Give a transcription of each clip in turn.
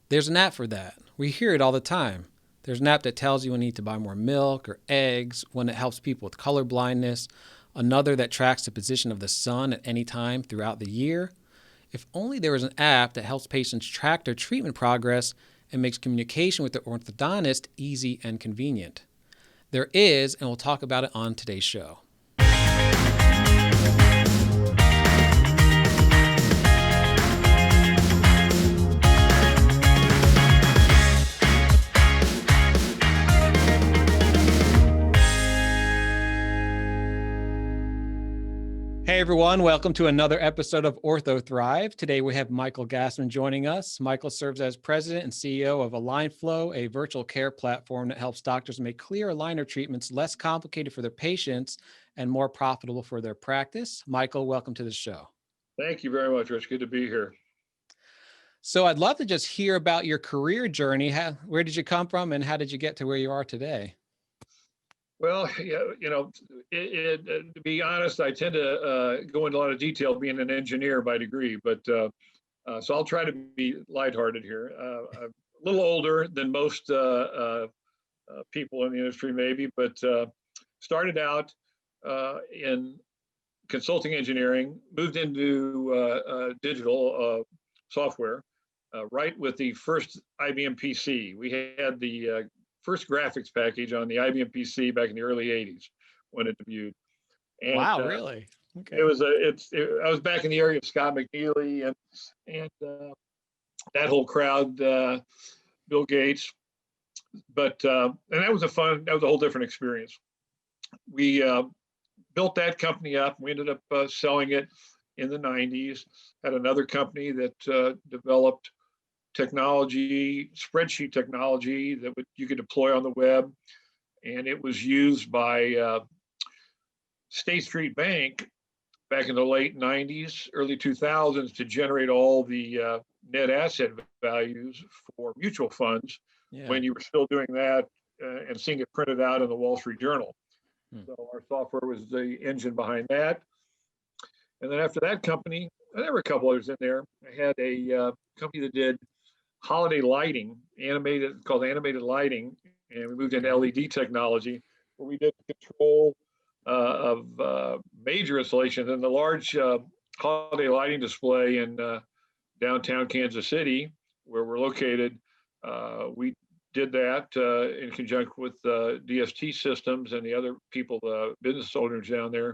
There's an app for that. We hear it all the time. There's an app that tells you when you need to buy more milk or eggs, one that helps people with color blindness, another that tracks the position of the sun at any time throughout the year. If only there was an app that helps patients track their treatment progress and makes communication with their orthodontist easy and convenient. There is, and we'll talk about it on today's show. Hey everyone, welcome to another episode of Ortho Thrive. Today we have Michael Gassman joining us. Michael serves as president and CEO of AlignFlow, a virtual care platform that helps doctors make clear aligner treatments less complicated for their patients and more profitable for their practice. Michael, welcome to the show. Thank you very much, Rich. Good to be here. So I'd love to just hear about your career journey. Where did you come from and how did you get to where you are today? Well, to be honest, I tend to go into a lot of detail being an engineer by degree, but so I'll try to be lighthearted here. I'm a little older than most people in the industry, maybe, but started out in consulting engineering, moved into digital software right with the first IBM PC. We had the first graphics package on the IBM PC back in the early 80s when it debuted. And, wow, really? Okay. I was back in the area of Scott McNeely and that whole crowd, Bill Gates. But and that was a whole different experience. We built that company up. We ended up selling it in the 90s. Had another company that developed technology, spreadsheet technology that you could deploy on the web. And it was used by State Street Bank back in the late 90s, early 2000s to generate all the net asset values for mutual funds when you were still doing that and seeing it printed out in the Wall Street Journal. So our software was the engine behind that. And then after that company, there were a couple others in there. I had a company that did holiday lighting, called animated lighting, and we moved into LED technology, where we did control of major installations. And the large holiday lighting display in downtown Kansas City, where we're located, we did that in conjunction with DST Systems and the other people, the business owners down there.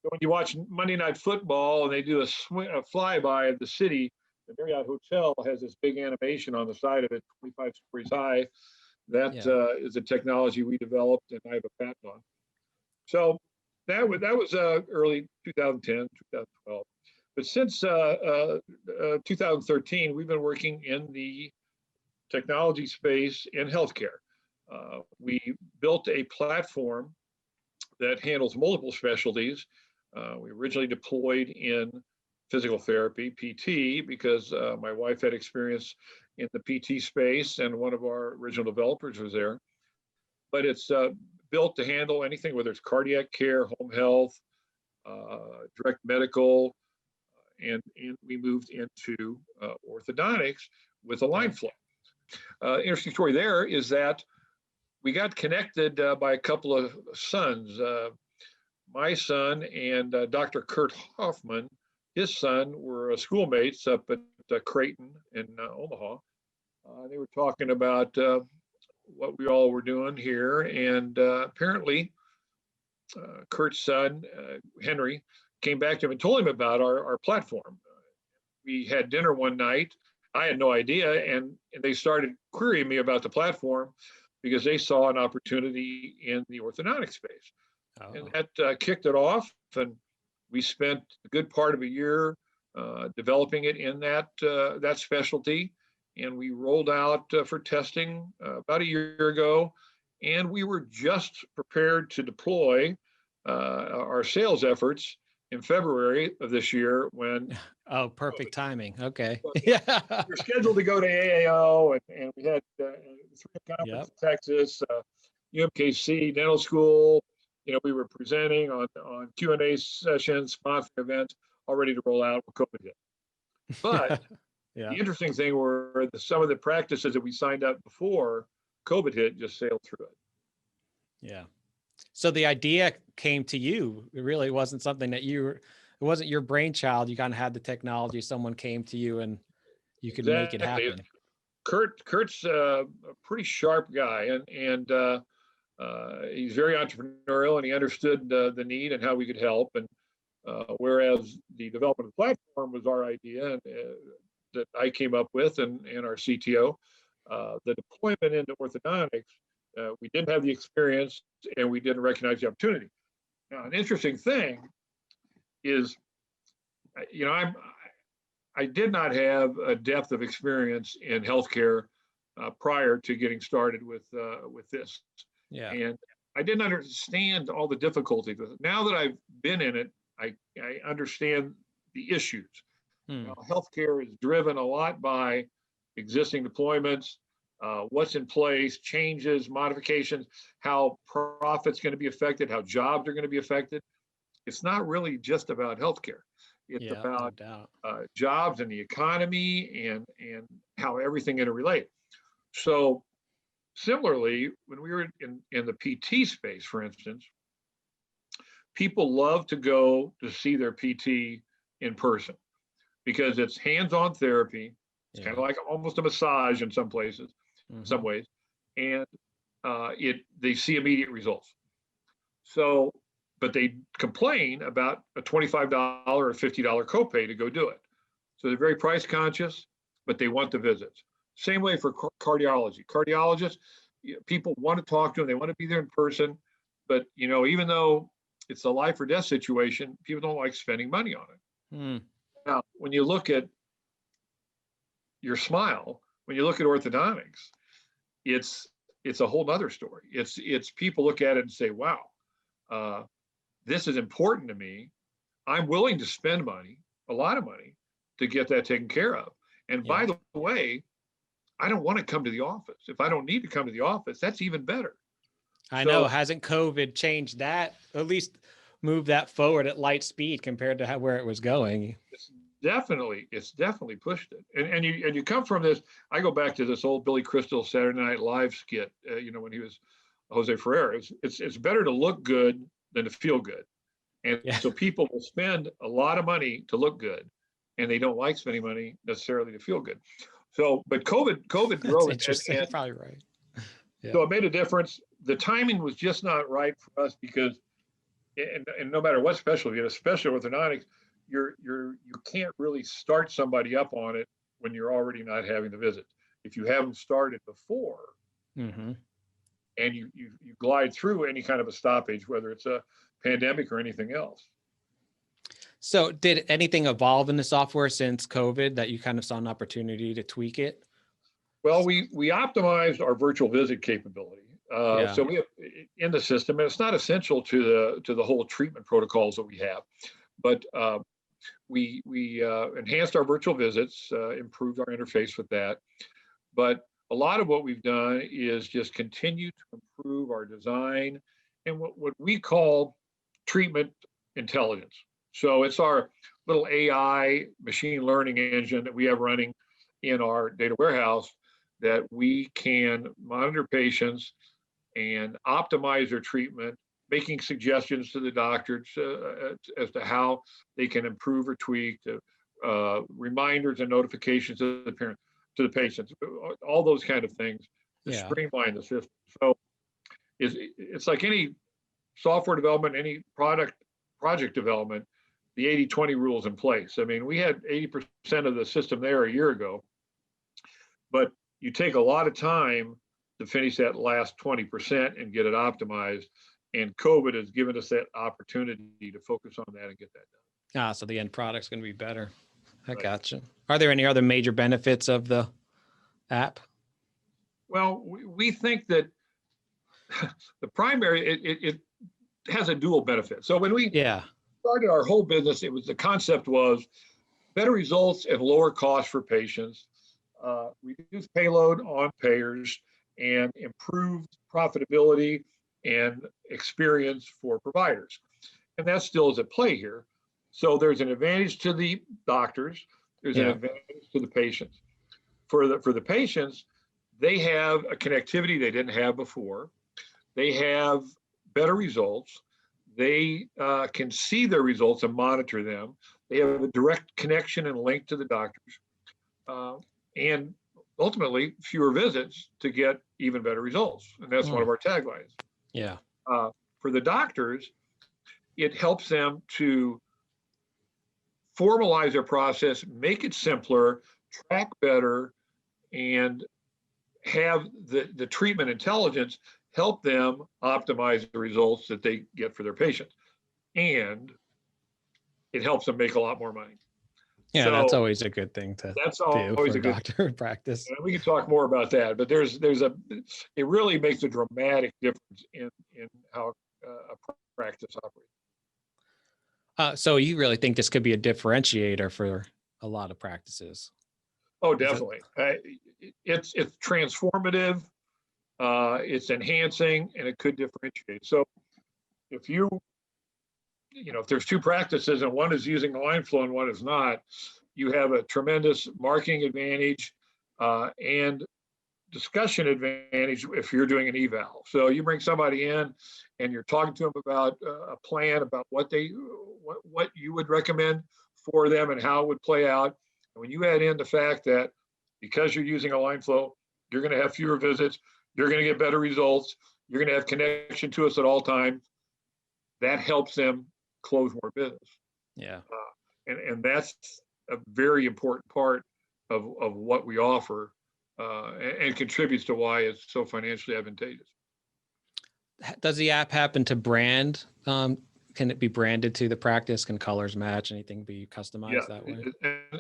So when you watch Monday Night Football and they do a flyby of the city, the Marriott Hotel has this big animation on the side of it, 25 stories high. That is a technology we developed and I have a patent on. So that was early 2010, 2012. But since 2013, we've been working in the technology space in healthcare. We built a platform that handles multiple specialties. We originally deployed in physical therapy, PT, because my wife had experience in the PT space and one of our original developers was there. But it's built to handle anything, whether it's cardiac care, home health, direct medical, and we moved into orthodontics with AlignFlow. Interesting story there is that we got connected by a couple of sons. My son and Dr. Kurt Hoffman, his son, were schoolmates up at Creighton in Omaha. They were talking about what we all were doing here. And apparently, Kurt's son, Henry, came back to him and told him about our platform. We had dinner one night. I had no idea. And they started querying me about the platform because they saw an opportunity in the orthodontic space. Oh. And that kicked it off. And we spent a good part of a year developing it in that specialty. And we rolled out for testing about a year ago. And we were just prepared to deploy our sales efforts in February of this year when... Oh, perfect timing. Okay. Yeah. We were scheduled to go to AAO and we had three conferences in Texas, UMKC, dental school. We were presenting on Q&A sessions, sponsoring events, all ready to roll out when COVID hit. But Yeah. The interesting thing were some of the practices that we signed up before COVID hit just sailed through it. Yeah. So the idea came to you. It really wasn't something that it wasn't your brainchild. You kind of had the technology. Someone came to you and you could make it Exactly. happen. Kurt's a pretty sharp guy, and he's very entrepreneurial, and he understood the need and how we could help. And whereas the development of the platform was our idea and, that I came up with, and our CTO, the deployment into orthodontics, we didn't have the experience and we didn't recognize the opportunity. Now, an interesting thing is, I did not have a depth of experience in healthcare prior to getting started with this. Yeah. And I didn't understand all the difficulties with it. Now that I've been in it, I understand the issues. Healthcare is driven a lot by existing deployments, what's in place, changes, modifications, how profit's going to be affected, how jobs are going to be affected. It's not really just about healthcare. It's about jobs and the economy and how everything interrelates. So similarly, when we were in the PT space, for instance, people love to go to see their PT in person because it's hands-on therapy. It's kind of like almost a massage in some places, some ways, and they see immediate results. So, but they complain about a $25 or $50 copay to go do it. So they're very price conscious, but they want the visits. Same way for cardiology. Cardiologists, people want to talk to them, they want to be there in person, but even though it's a life or death situation, people don't like spending money on it. Now, when you look at your smile, when you look at orthodontics, it's a whole nother story. It's people look at it and say, wow, this is important to me. I'm willing to spend money, a lot of money, to get that taken care of. And by the way, I don't want to come to the office. If I don't need to come to the office, that's even better. I know. Hasn't COVID changed that? At least move that forward at light speed compared to where it was going? It's definitely pushed it. And you come from this. I go back to this old Billy Crystal Saturday Night Live skit. When he was Jose Ferrer. It's better to look good than to feel good. And so people will spend a lot of money to look good, and they don't like spending money necessarily to feel good. So, but COVID drove it. Interesting. You're probably right. So it made a difference. The timing was just not right for us because, and no matter what specialty, especially orthodontics, you can't really start somebody up on it when you're already not having the visit. If you haven't started before, and you glide through any kind of a stoppage, whether it's a pandemic or anything else. So did anything evolve in the software since COVID that you kind of saw an opportunity to tweak it? Well, we optimized our virtual visit capability. So we have in the system, and it's not essential to the whole treatment protocols that we have, but we enhanced our virtual visits, improved our interface with that. But a lot of what we've done is just continue to improve our design and what we call treatment intelligence. So it's our little AI machine learning engine that we have running in our data warehouse that we can monitor patients and optimize their treatment, making suggestions to the doctors as to how they can improve or tweak, reminders and notifications to the parent, to the patients, all those kind of things to streamline the system. So it's like any software development, any project development, the 80-20 rule is in place. I mean, we had 80% of the system there a year ago, but you take a lot of time to finish that last 20% and get it optimized. And COVID has given us that opportunity to focus on that and get that done. So the end product's going to be better. I gotcha. Are there any other major benefits of the app? Well, we think that the primary, it has a dual benefit. So when we started our whole business, the concept was better results and lower costs for patients, reduced payload on payers, and improved profitability and experience for providers. And that still is at play here. So there's an advantage to the doctors, There's an Yeah. advantage to the patients. For the patients, they have a connectivity they didn't have before. They have better results. They can see their results and monitor them. They have a direct connection and link to the doctors, and ultimately fewer visits to get even better results. And that's one Mm. of our taglines. Yeah. For the doctors, it helps them to formalize their process, make it simpler, track better, and have the treatment intelligence help them optimize the results that they get for their patients. And it helps them make a lot more money. Yeah, that's So always a good thing to that's do always for a a good doctor in practice. thing. We can talk more about that, but it really makes a dramatic difference in how a practice operates. So you really think this could be a differentiator for a lot of practices? Oh, Is it? definitely. It's transformative, it's enhancing, and it could differentiate. So if if there's two practices and one is using AlignFlow and one is not, you have a tremendous marketing advantage and discussion advantage if you're doing an eval. So you bring somebody in and you're talking to them about a plan, about what you would recommend for them and how it would play out. And when you add in the fact that because you're using AlignFlow, you're going to have fewer visits, you're going to get better results, you're going to have connection to us at all times, that helps them close more business. Yeah. And that's a very important part of what we offer and contributes to why it's so financially advantageous. Does the app happen to brand? Can it be branded to the practice? Can colors match? Anything be customized that way?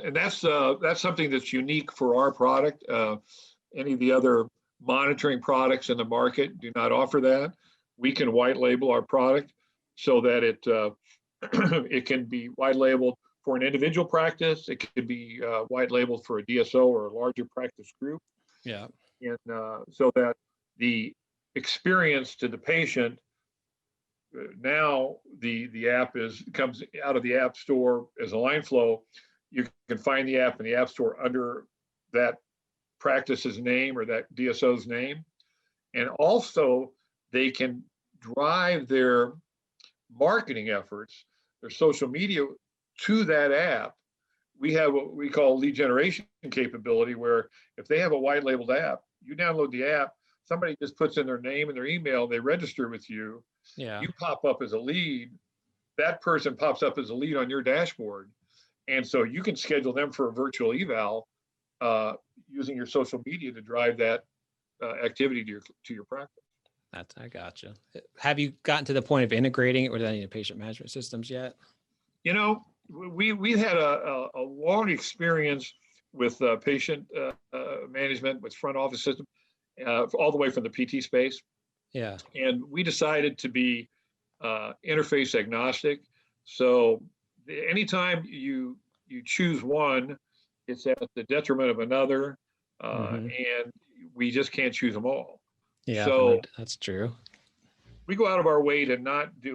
And that's something that's unique for our product. Any of the other monitoring products in the market do not offer that. We can white label our product so that it can be white labeled for an individual practice. It could be white labeled for a DSO or a larger practice group. Yeah. And so that the experience to the patient, now the app comes out of the app store as AlignFlow. You can find the app in the app store under that practice's name or that DSO's name. And also they can drive their marketing efforts, their social media, to that app. We have what we call lead generation capability, where if they have a white labeled app, you download the app, somebody just puts in their name and their email, they register with you, Yeah. you pop up as a lead, that person pops up as a lead on your dashboard. And so you can schedule them for a virtual eval using your social media to drive that activity to your practice. I gotcha. Have you gotten to the point of integrating it with any patient management systems yet? We've had a long experience with patient management, with front office system, all the way from the PT space. Yeah. And we decided to be interface agnostic. So anytime you choose one, it's at the detriment of another, and we just can't choose them all. Yeah, so that's true. We go out of our way to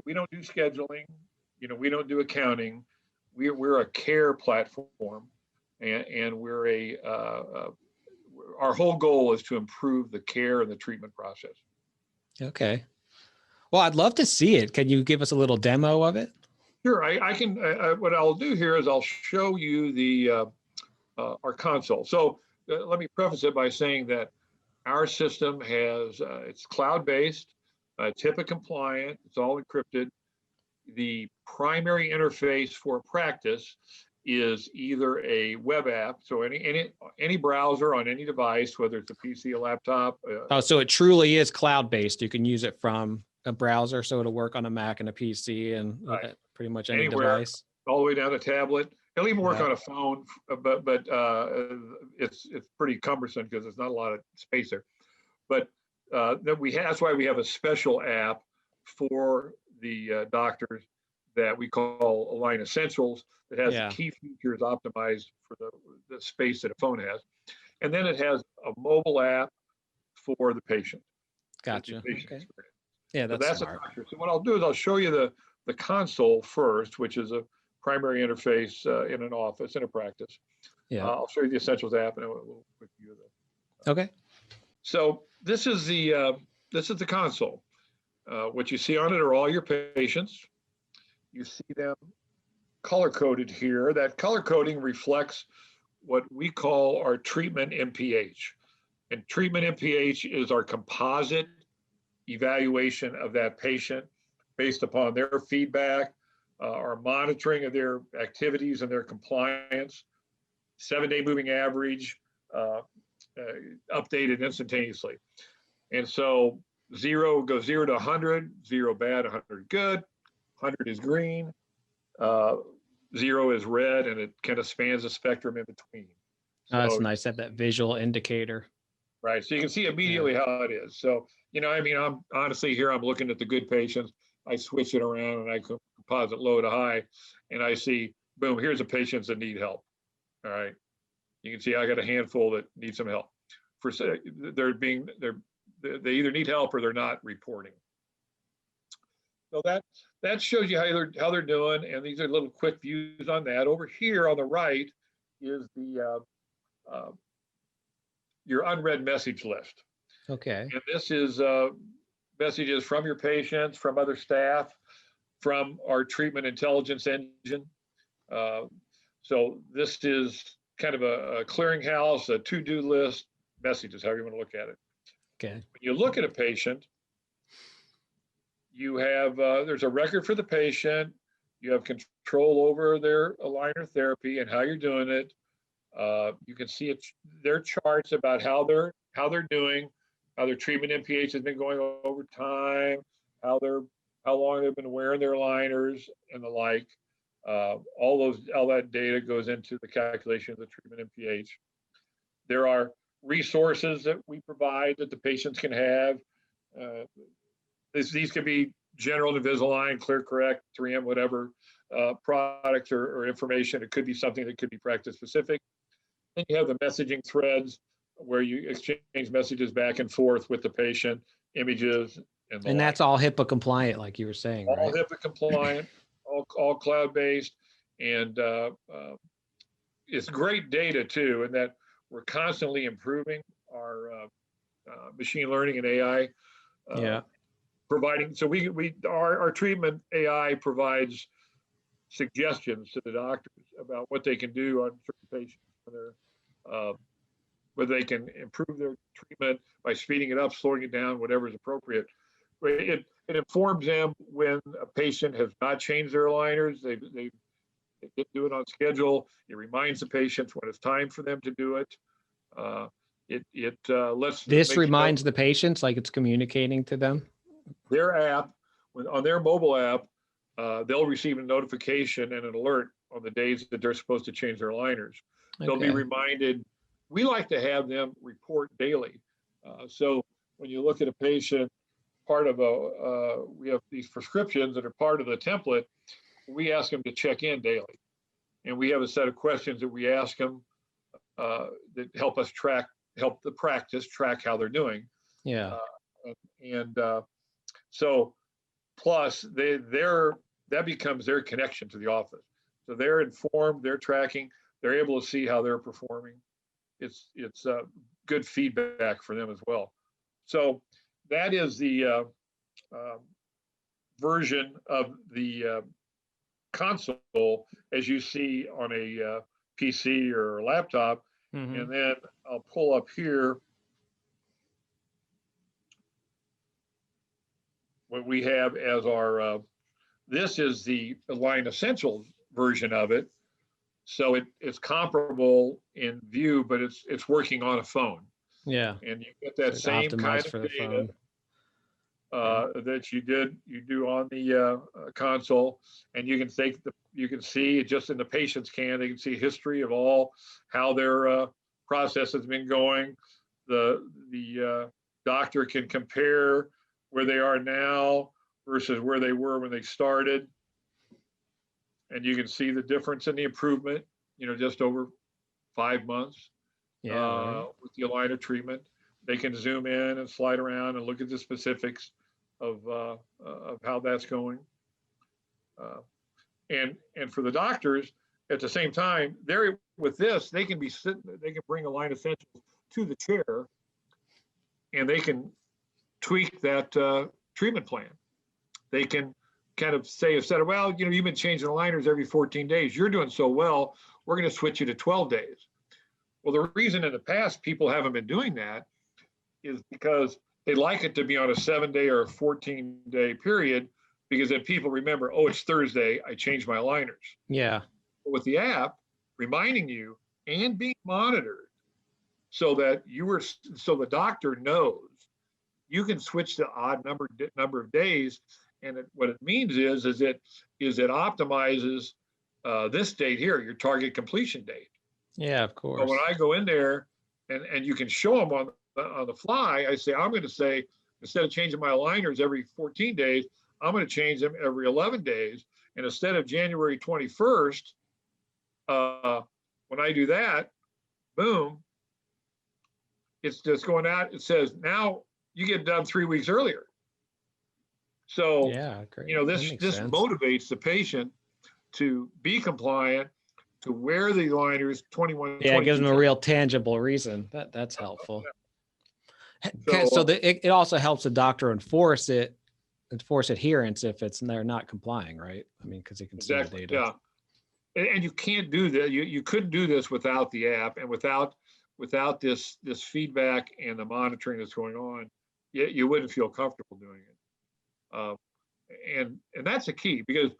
we don't do scheduling, we don't do accounting. We're a care platform, and we're our whole goal is to improve the care and the treatment process. Okay. Well, I'd love to see it. Can you give us a little demo of it? Sure, I can. What I'll do here is I'll show you our console. So let me preface it by saying that our system it's cloud-based, it's HIPAA compliant, it's all encrypted. The primary interface for practice is either a web app, so any browser on any device, whether it's a PC, a laptop. So it truly is cloud-based. You can use it from a browser, so it'll work on a Mac and a PC and pretty much any anywhere, device. All the way down to tablet. It'll even work on a phone, but it's pretty cumbersome because there's not a lot of space there. But that's why we have a special app for the doctors that we call Align Essentials, that has key features optimized for the space that a phone has. And then it has a mobile app for the patient. Gotcha. The patient experience. Yeah, that's smart. So what I'll do is I'll show you the console first, which is a primary interface in an office, in a practice. Yeah. I'll show you the Essentials app and a little quick view of that. Okay. So this is the console. What you see on it are all your patients. You see them color coded here. That color coding reflects what we call our treatment MPH. And treatment MPH is our composite evaluation of that patient based upon their feedback, our monitoring of their activities and their compliance, 7-day moving average, updated instantaneously. And so 0 goes 0 to 100, 0 bad, 100 good, 100 is green, 0 is red, and it kind of spans the spectrum in between. Oh, that's nice. That visual indicator. Right. So you can see immediately how it is. So, I mean, I'm honestly here, I'm looking at the good patients. I switch it around and I composite low to high, and I see, boom, here's the patients that need help. All right. You can see I got a handful that need some help. They either need help or they're not reporting. So that shows you how they're doing, and these are little quick views on that. Over here on the right is the your unread message list. Okay. And this is messages from your patients, from other staff, from our treatment intelligence engine. So this is kind of a clearinghouse, a to-do list, messages, however you want to look at it. Okay. When you look at a patient, you have, there's a record for the patient. You have control over their aligner therapy and how you're doing it. You can see their charts about how they're doing, how their treatment MPH has been going over time, how long they've been wearing their aligners and the like. All that data goes into the calculation of the treatment MPH. There are resources that we provide that the patients can have. These could be general Invisalign, ClearCorrect, 3M, whatever products or information. It could be something that could be practice specific. Then you have the messaging threads where you exchange messages back and forth with the patient, images, and that's all HIPAA compliant, like you were saying, all right? HIPAA compliant, all cloud-based, and it's great data too, in that we're constantly improving our machine learning and AI. Providing, so our treatment AI provides suggestions to the doctors about what they can do on certain patients, whether they can improve their treatment by speeding it up, slowing it down, whatever is appropriate. It informs them when a patient has not changed their aligners. They didn't do it on schedule. It reminds the patients when it's time for them to do it. It lets this reminds the patients, like it's communicating to them. Their app, on their mobile app, they'll receive a notification and an alert on the days that they're supposed to change their aligners. They'll be reminded. We like to have them report daily. So when you look at a patient, part of we have these prescriptions that are part of the template. We ask them to check in daily, and we have a set of questions that we ask them that help the practice track how they're doing. Yeah. So plus that becomes their connection to the office. So they're informed, they're tracking, they're able to see how they're performing. It's good feedback for them as well. So that is the version of the console as you see on a PC or a laptop. Mm-hmm. And then I'll pull up here what we have as our, this is the Align Essentials version of it. So it's comparable in view, but it's working on a phone. Yeah. And you get that same kind of data that you do on the console, and you can see just in the patient's scan, they can see history of how their process has been going. The doctor can compare where they are now versus where they were when they started. And you can see the difference in the improvement, just over 5 months with the aligner treatment. They can zoom in and slide around and look at the specifics of how that's going. And for the doctors, at the same time, they're with this, they can be sitting, they can bring Align Essentials to the chair, and they can tweak that treatment plan. They can kind of say, instead of, well, you've been changing aligners every 14 days. You're doing so well, we're going to switch you to 12 days. Well, the reason in the past people haven't been doing that is because they like it to be on a 7-day or a 14-day period, because then people remember, oh, it's Thursday, I changed my aligners. Yeah. With the app reminding you and being monitored so that so the doctor knows, you can switch to odd number of days. And what it means is it optimizes this date here, your target completion date. Yeah, of course. So when I go in there and you can show them on the fly, I say, I'm going to say, instead of changing my aligners every 14 days, I'm going to change them every 11 days. And instead of January 21st, when I do that, boom, it's just going out. It says, now you get done 3 weeks earlier. So, yeah, great. This motivates the patient to be compliant, to wear the aligners 21. Yeah, it gives them a real tangible reason. That's helpful. So it also helps the doctor enforce adherence if they're not complying, right? I mean, because they can see the data. Yeah. And you can't do that. You couldn't do this without the app and without this feedback and the monitoring that's going on. You wouldn't feel comfortable doing it. And that's a key, because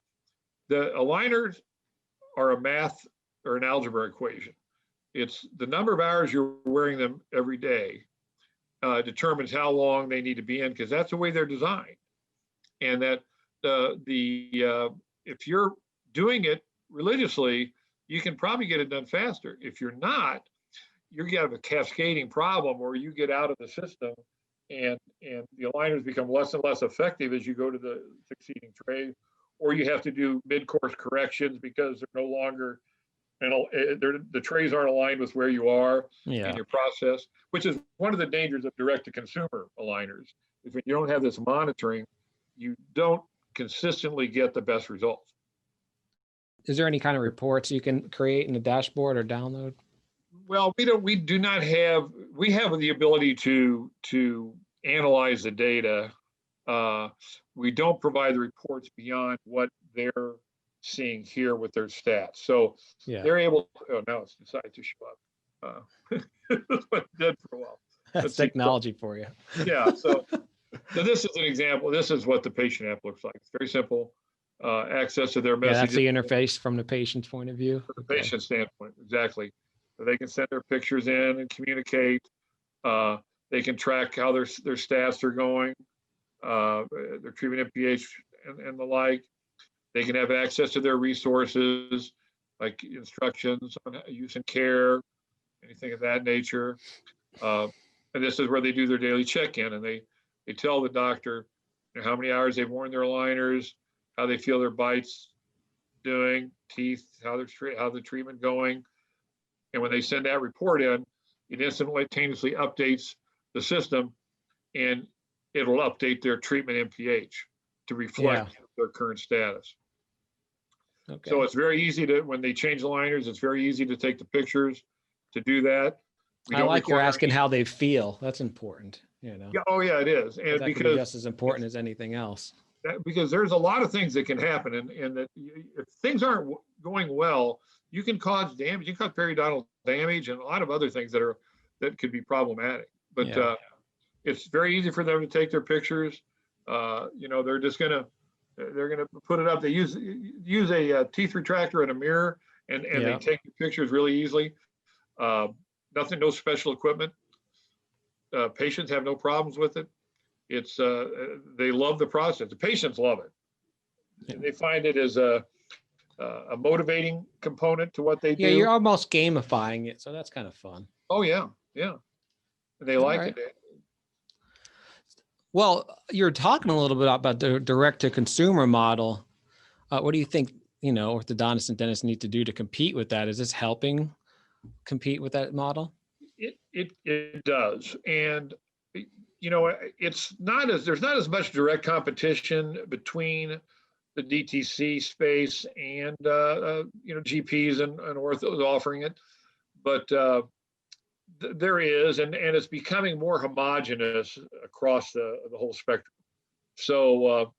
the aligners are a math or an algebra equation. It's the number of hours you're wearing them every day determines how long they need to be in, because that's the way they're designed. And that if you're doing it religiously, you can probably get it done faster. If you're not, you're going to have a cascading problem where you get out of the system and the aligners become less and less effective as you go to the succeeding trays, or you have to do mid-course corrections because they're no longer, the trays aren't aligned with where you are in your process, which is one of the dangers of direct-to-consumer aligners. If you don't have this monitoring, you don't consistently get the best results. Is there any kind of reports you can create in the dashboard or download? Well, we do not have, we have the ability to analyze the data. We don't provide the reports beyond what they're seeing here with their stats. So they're able, now it's decided to show up. It's been dead for a while. That's technology for you. Yeah, so this is an example. This is what the patient app looks like. It's very simple. Access to their messages. That's the interface from the patient's point of view. From the patient standpoint, exactly. So they can send their pictures in and communicate. They can track how their stats are going, their treatment MPH and the like. They can have access to their resources, like instructions on use and care, anything of that nature. And this is where they do their daily check-in, and they tell the doctor how many hours they've worn their aligners, how they feel their bites doing, teeth, how the treatment going. And when they send that report in, it instantaneously updates the system, and it'll update their treatment MPH to reflect their current status. Okay. So it's very easy to, when they change the aligners, it's very easy to take the pictures, to do that. I like you're asking how they feel. That's important. Yeah, oh yeah, it is. And that because just as important as anything else. Because there's a lot of things that can happen, and that if things aren't going well, you can cause damage. You can cause periodontal damage and a lot of other things that could be problematic. But it's very easy for them to take their pictures. They're just gonna put it up. They use a teeth retractor and a mirror, and they take the pictures really easily. Nothing, no special equipment. Patients have no problems with it. It's they love the process. The patients love it. Yeah. They find it as a motivating component to what they do. Yeah, you're almost gamifying it, so that's kind of fun. Oh yeah, yeah. And they like it. Well, you're talking a little bit about the direct-to-consumer model. What do you think, orthodontists and dentists need to do to compete with that? Is this helping compete with that model? It does, and it's not there's not as much direct competition between the DTC space and GPs and orthos offering it, but there is, and it's becoming more homogenous across the whole spectrum. So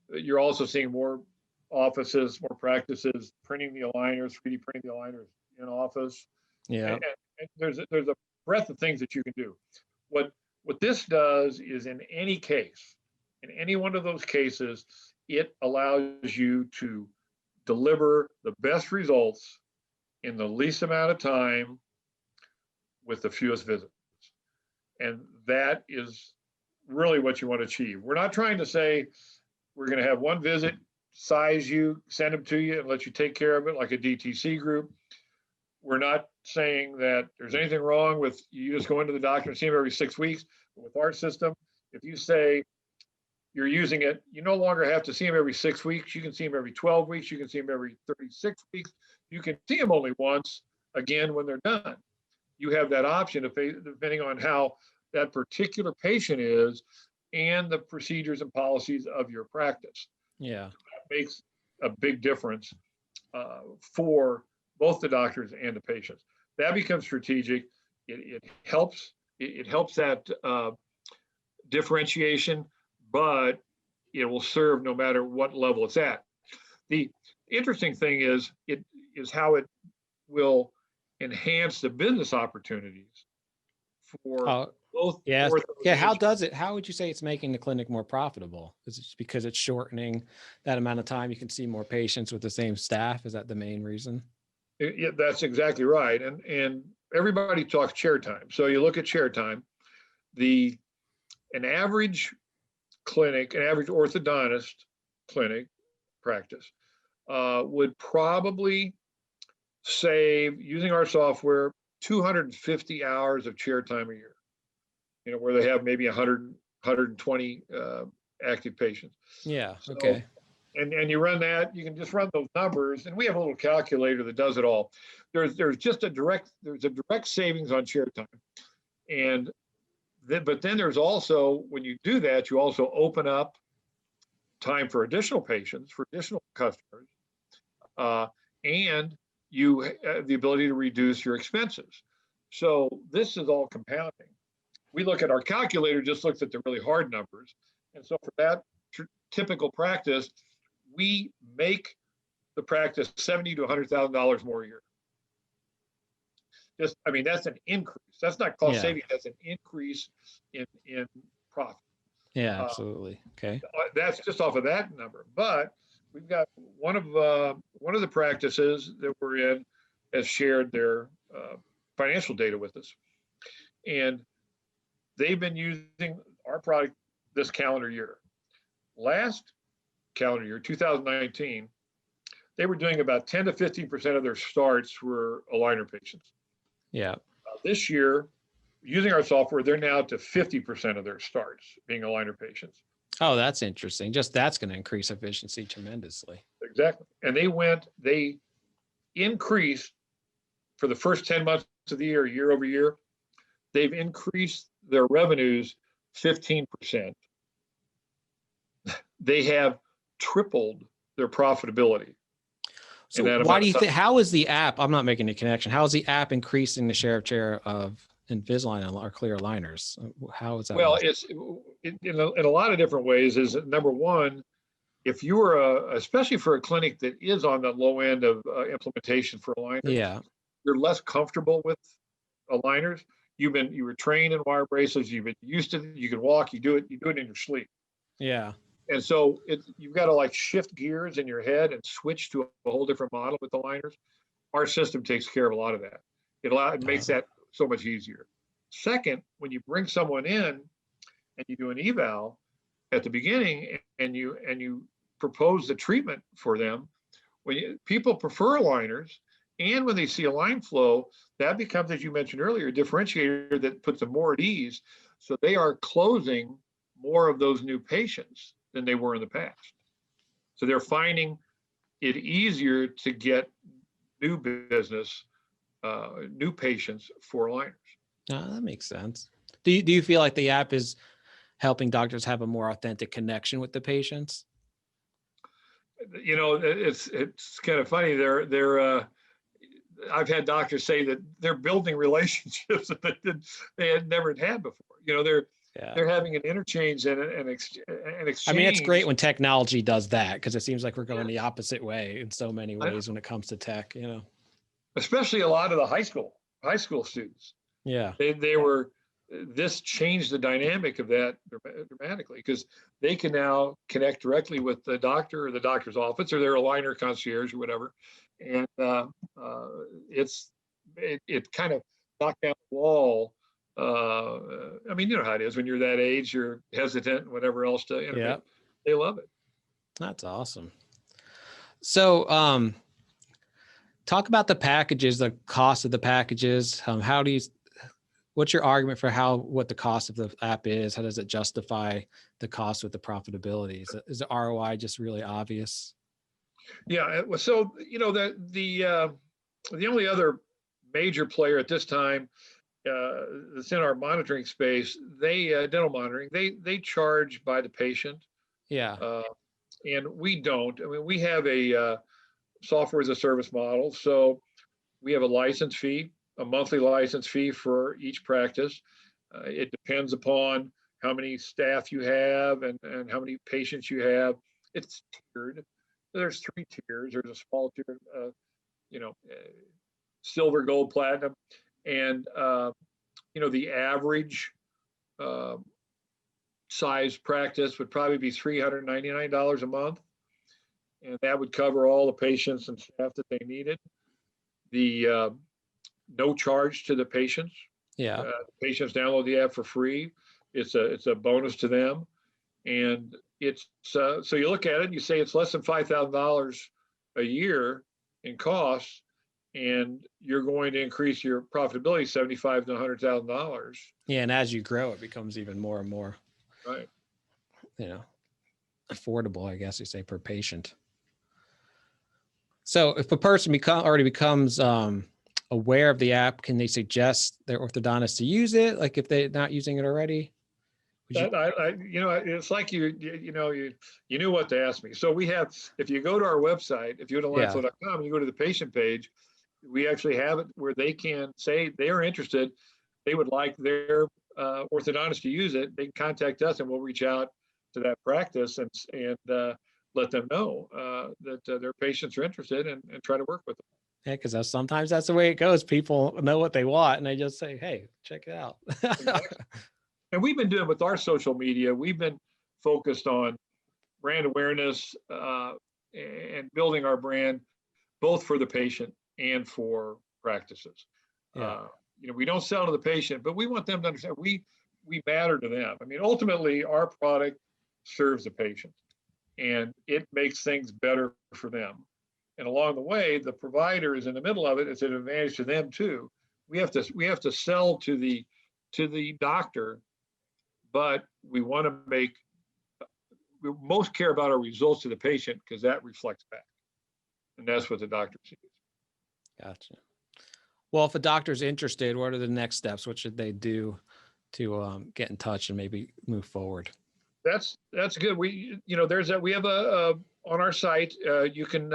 you're also seeing more offices, more practices printing the aligners, 3D printing the aligners in office. Yeah. And there's a breadth of things that you can do. What this does is, in any case, in any one of those cases, it allows you to deliver the best results in the least amount of time with the fewest visits. And that is really what you want to achieve. We're not trying to say we're going to have one visit, size you, send them to you, and let you take care of it like a DTC group. We're not saying that there's anything wrong with you just going to the doctor and see him every 6 weeks. But with our system, if you say you're using it, you no longer have to see him every 6 weeks. You can see him every 12 weeks. You can see him every 36 weeks. You can see him only once, again, when they're done. You have that option depending on how that particular patient is and the procedures and policies of your practice. Yeah. That makes a big difference for both the doctors and the patients. That becomes strategic. It helps. It helps that differentiation, but it will serve no matter what level it's at. The interesting thing is how it will enhance the business opportunities for both. Yeah. How would you say it's making the clinic more profitable? Is it just because it's shortening that amount of time? You can see more patients with the same staff. Is that the main reason? Yeah, that's exactly right. And everybody talks chair time. So you look at chair time, an average clinic, an average orthodontist clinic practice would probably save, using our software, 250 hours of chair time a year, where they have maybe 120 active patients. Yeah. Okay. And you run that, you can just run those numbers, and we have a little calculator that does it all. There's a direct savings on chair time. And but then there's also, when you do that, you also open up time for additional patients, for additional customers, and you have the ability to reduce your expenses. So this is all compounding. We look at our calculator, just looks at the really hard numbers. And so for that typical practice, we make the practice $70,000 to $100,000 more a year. That's an increase. That's not cost saving. That's an increase in profit. Yeah, absolutely. Okay. That's just off of that number. But we've got one of the practices that we're in has shared their financial data with us, and they've been using our product this calendar year. Last calendar year, 2019, they were doing about 10 to 15% of their starts were aligner patients. Yeah. This year, using our software, they're now to 50% of their starts being aligner patients. Oh, that's interesting. Just that's going to increase efficiency tremendously. Exactly. And they increased for the first 10 months of the year over year, they've increased their revenues 15%. They have tripled their profitability. So why do you think, how is the app, I'm not making a connection, how is the app increasing the share of Invisalign or clear aligners? How is that? Well, it's in a lot of different ways. Is number one, if you were especially for a clinic that is on the low end of implementation for aligners, you're less comfortable with aligners. You were trained in wire braces. You've been used to it. You can walk. You do it in your sleep. Yeah. And so you've got to shift gears in your head and switch to a whole different model with aligners. Our system takes care of a lot of that. It makes that so much easier. Second, when you bring someone in and you do an eval at the beginning and you propose the treatment for them, people prefer aligners, and when they see AlignFlow, that becomes, as you mentioned earlier, a differentiator that puts them more at ease. So they are closing more of those new patients than they were in the past. So they're finding it easier to get new business, new patients for aligners. That makes sense. Do you feel like the app is helping doctors have a more authentic connection with the patients? it's kind of funny. I've had doctors say that they're building relationships that they had never had before. Yeah. They're having an interchange and an I mean, it's great exchange. when technology does that, because it seems like we're going the opposite way in so many I know, ways when it comes to tech, especially a lot of the high school students. Yeah. They were this changed the dynamic of that dramatically, because they can now connect directly with the doctor or the doctor's office or their aligner concierge or whatever, and it kind of knocked down the wall. I mean, you know how it is when you're that age, you're hesitant and whatever else to interface. Yeah. They love it. That's awesome. So, talk about the packages, the cost of the packages. What's your argument for what the cost of the app is? How does it justify the cost with the profitability? Is the ROI just really obvious? Yeah. So, the only other major player at this time that's in our monitoring space, dental monitoring, they charge by the patient, Yeah. and we don't. I mean, we have a software as a service model, so we have a license fee, a monthly license fee for each practice. It depends upon how many staff you have and how many patients you have. It's tiered. There's 3 tiers. There's a small tier, silver, gold, platinum, and the average size practice would probably be $399 a month, and that would cover all the patients and staff that they needed. The no charge to the patients. Yeah. Patients download the app for free. It's a bonus to them, and it's so you look at it and you say it's less than $5,000 a year in costs, and you're going to increase your profitability $75,000 to $100,000. Yeah, and as you grow, it becomes even more and more, Right. Affordable, I guess you say, per patient. So if a person already becomes aware of the app, can they suggest their orthodontist to use it? Like if they're not using it already? It's like you knew what to ask me. So we have, if you go to our website, if you go to AlignFlow.com, you go to the patient page, we actually have it where they can say they are interested. They would like their orthodontist to use it. They can contact us and we'll reach out to that practice and let them know that their patients are interested and try to work with them. Yeah, because sometimes that's the way it goes. People know what they want and they just say, hey, check it out. Exactly. And we've been doing with our social media, we've been focused on brand awareness and building our brand, both for the patient and for practices. Yeah. We don't sell to the patient, but we want them to understand we matter to them. I mean, ultimately, our product serves the patient, and it makes things better for them. And along the way, the provider is in the middle of it. It's an advantage to them too. We have to sell to the doctor, but we most care about our results to the patient because that reflects back, and that's what the doctor sees. Gotcha. Well, if a doctor's interested, what are the next steps? What should they do to get in touch and maybe move forward? That's good. We have on our site, you can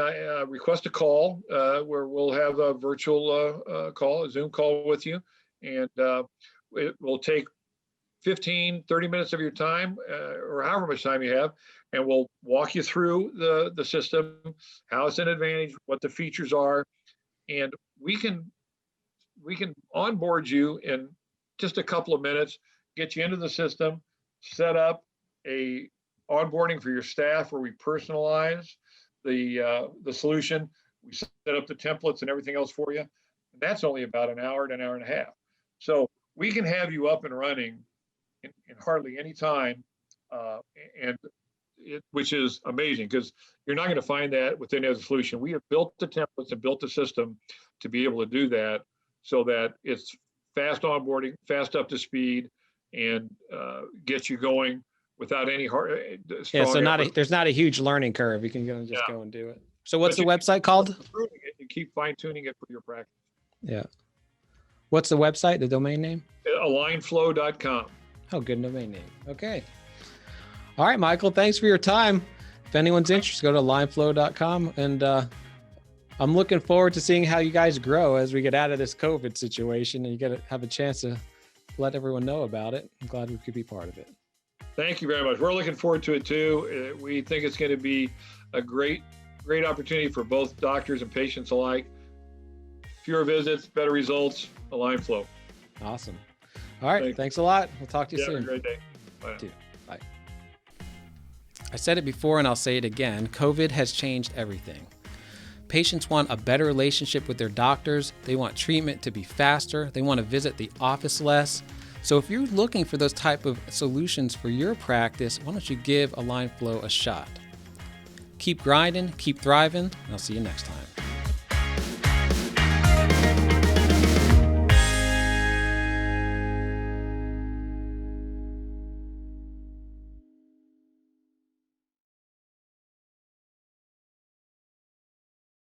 request a call where we'll have a virtual call, a Zoom call with you, and it will take 15, 30 minutes of your time or however much time you have, and we'll walk you through the system, how it's an advantage, what the features are, and we can onboard you in just a couple of minutes, get you into the system, set up a onboarding for your staff where we personalize the solution. We set up the templates and everything else for you. And that's only about an hour to an hour and a half. So we can have you up and running in hardly any time, which is amazing because you're not going to find that with any other solution. We have built the templates and built the system to be able to do that so that it's fast onboarding, fast up to speed, and get you going without any hard. Yeah, so there's not a huge learning curve. You can go and do it. So what's the website called? And keep fine tuning it for your practice. Yeah. What's the website, the domain name? AlignFlow.com. Oh, good domain name. Okay. All right, Michael, thanks for your time. if anyone's interested, go to AlignFlow.com, and I'm looking forward to seeing how you guys grow as we get out of this COVID situation, and you get to have a chance to let everyone know about it. I'm glad we could be part of it. Thank you very much. We're looking forward to it too. We think it's going to be a great opportunity for both doctors and patients alike. Fewer visits, better results, AlignFlow. Awesome. All right. Thanks a lot. We'll talk to you soon. Have a great day. Bye. Bye. I said it before and I'll say it again. COVID has changed everything. Patients want a better relationship with their doctors. They want treatment to be faster. They want to visit the office less. So if you're looking for those type of solutions for your practice, why don't you give AlignFlow a shot? Keep grinding, keep thriving, and I'll see you next time.